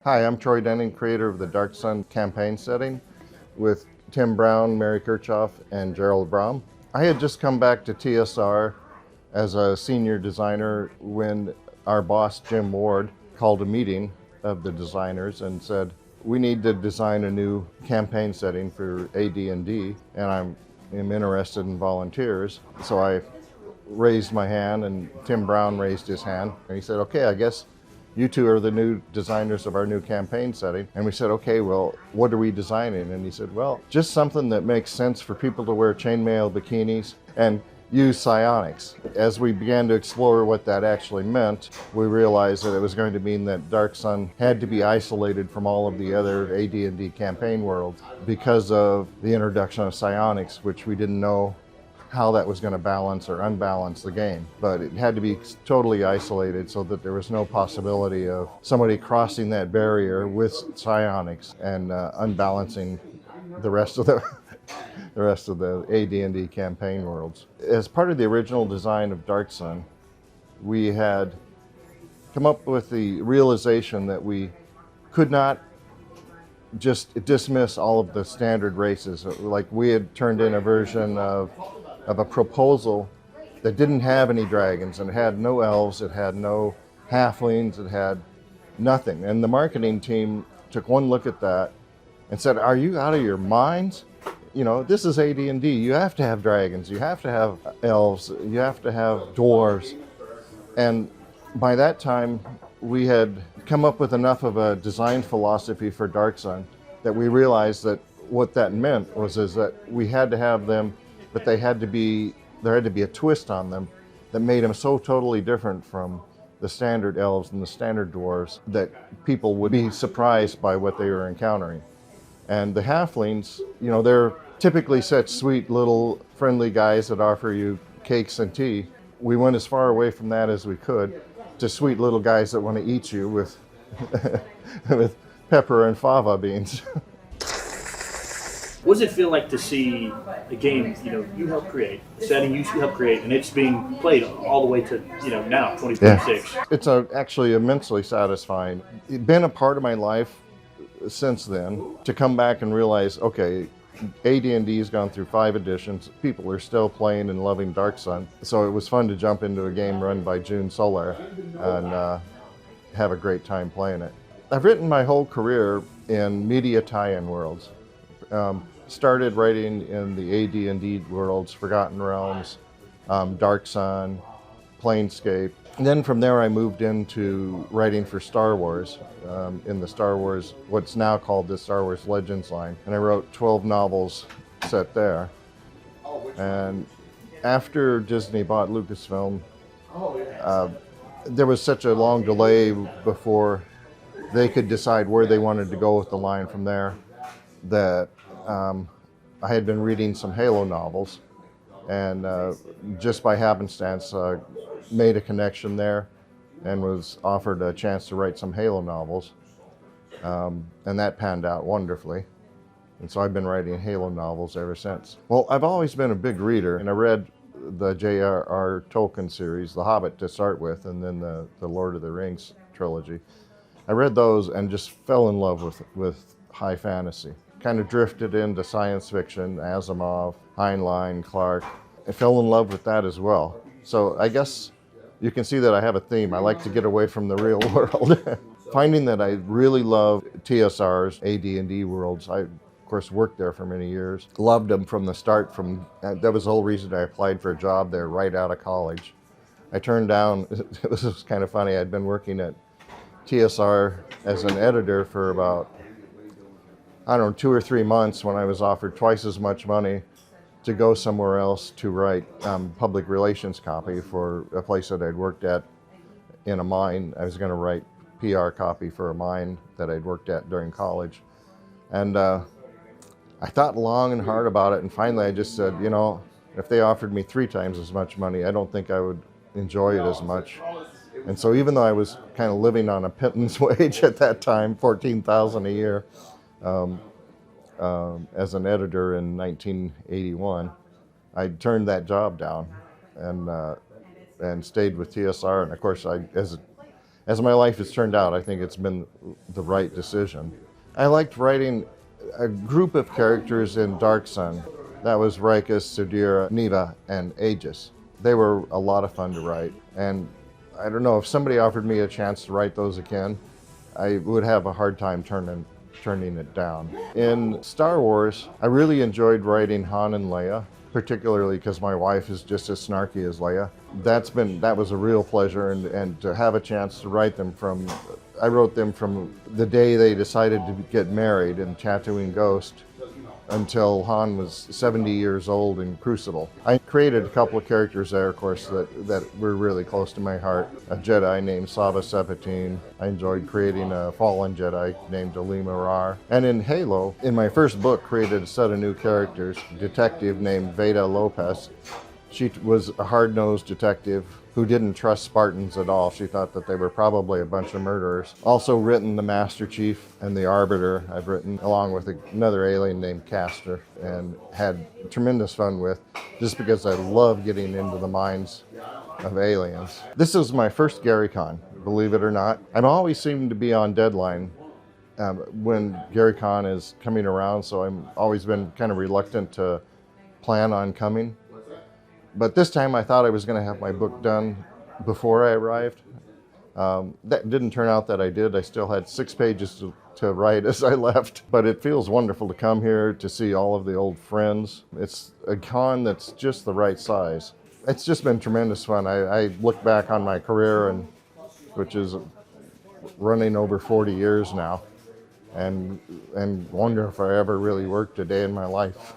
Hi, I'm Troy Denning, creator of the Dark Sun campaign setting with Tim Brown, Mary Kirchhoff, and Gerald Brom. I had just come back to TSR as a senior designer when our boss, Jim Ward, called a meeting of the designers and said, we need to design a new campaign setting for AD&D, and I'm interested in volunteers. So I raised my hand and Tim Brown raised his hand and he said, okay, I guess you two are the new designers of our new campaign setting. And we said, okay, well, what are we designing? And he said, well, just something that makes sense for people to wear chainmail bikinis and use psionics. As we began to explore what that actually meant, we realized that it was going to mean that Dark Sun had to be isolated from all of the other AD&D campaign worlds because of the introduction of psionics, which we didn't know how that was going to balance or unbalance the game. But it had to be totally isolated so that there was no possibility of somebody crossing that barrier with psionics and unbalancing the rest of the the rest of the AD&D campaign worlds. As part of the original design of Dark Sun, we had come up with the realization that we could not just dismiss all of the standard races. Like we had turned in a version of a proposal that didn't have any dragons and it had no elves, it had no halflings, it had nothing. And the marketing team took one look at that and said, are you out of your minds? You know, this is AD&D. You have to have dragons, you have to have elves, you have to have dwarves. And by that time, we had come up with enough of a design philosophy for Dark Sun that we realized that what that meant is that we had to have them, but there had to be a twist on them that made them so totally different from the standard elves and the standard dwarves that people would be surprised by what they were encountering. And the halflings, you know, they're typically such sweet little friendly guys that offer you cakes and tea. We went as far away from that as we could to sweet little guys that want to eat you with with pepper and fava beans. What does it feel like to see a game, you helped create, a setting you helped create, and it's being played all the way to, now, 2026? Yeah. It's actually immensely satisfying. It's been a part of my life since then to come back and realize, okay, AD&D has gone through 5 editions. People are still playing and loving Dark Sun. So it was fun to jump into a game run by June Solar and have a great time playing it. I've written my whole career in media tie-in worlds. Started writing in the AD&D worlds, Forgotten Realms, Dark Sun, Planescape. And then from there I moved into writing for Star Wars, in the Star Wars, what's now called the Star Wars Legends line. And I wrote 12 novels set there. And after Disney bought Lucasfilm, there was such a long delay before they could decide where they wanted to go with the line from there that I had been reading some Halo novels and just by happenstance made a connection there and was offered a chance to write some Halo novels. And that panned out wonderfully. And so I've been writing Halo novels ever since. Well, I've always been a big reader, and I read the J.R.R. Tolkien series, The Hobbit to start with, and then the Lord of the Rings trilogy. I read those and just fell in love with high fantasy. Kind of drifted into science fiction, Asimov, Heinlein, Clarke. I fell in love with that as well. So I guess you can see that I have a theme. I like to get away from the real world. Finding that I really love TSR's AD&D worlds. I, of course, worked there for many years. Loved them from the start. That was the whole reason I applied for a job there right out of college. I turned down, this was kind of funny, I'd been working at TSR as an editor for about, 2 or 3 months when I was offered twice as much money to go somewhere else to write public relations copy for a place that I'd worked at in a mine. I was going to write PR copy for a mine that I'd worked at during college. And I thought long and hard about it, and finally I just said, if they offered me 3 times as much money, I don't think I would enjoy it as much. And so even though I was kind of living on a pittance wage at that time, $14,000 a year, as an editor in 1981, I turned that job down and stayed with TSR. And of course, as my life has turned out, I think it's been the right decision. I liked writing a group of characters in Dark Sun. That was Rikus, Sudira, Neva, and Aegis. They were a lot of fun to write, and I don't know, if somebody offered me a chance to write those again, I would have a hard time turning it down. In Star Wars, I really enjoyed writing Han and Leia, particularly because my wife is just as snarky as Leia. That was a real pleasure, and to have a chance to write them I wrote them from the day they decided to get married in Tatooine Ghost until Han was 70 years old in Crucible. I created a couple of characters there, of course, that were really close to my heart. A Jedi named Sava Sepatine. I enjoyed creating a fallen Jedi named Alima Rar. And in Halo, in my first book, created a set of new characters. A detective named Veda Lopez. She was a hard-nosed detective who didn't trust Spartans at all. She thought that they were probably a bunch of murderers. Also written the Master Chief and the Arbiter I've written, along with another alien named Castor, and had tremendous fun with, just because I love getting into the minds of aliens. This is my first GaryCon, believe it or not. I'm always seeming to be on deadline when GaryCon is coming around, so I've always been kind of reluctant to plan on coming. But this time I thought I was going to have my book done before I arrived. That didn't turn out that I did. I still had 6 pages to write as I left. But it feels wonderful to come here to see all of the old friends. It's a con that's just the right size. It's just been tremendous fun. I look back on my career, which is running over 40 years now, and wonder if I ever really worked a day in my life.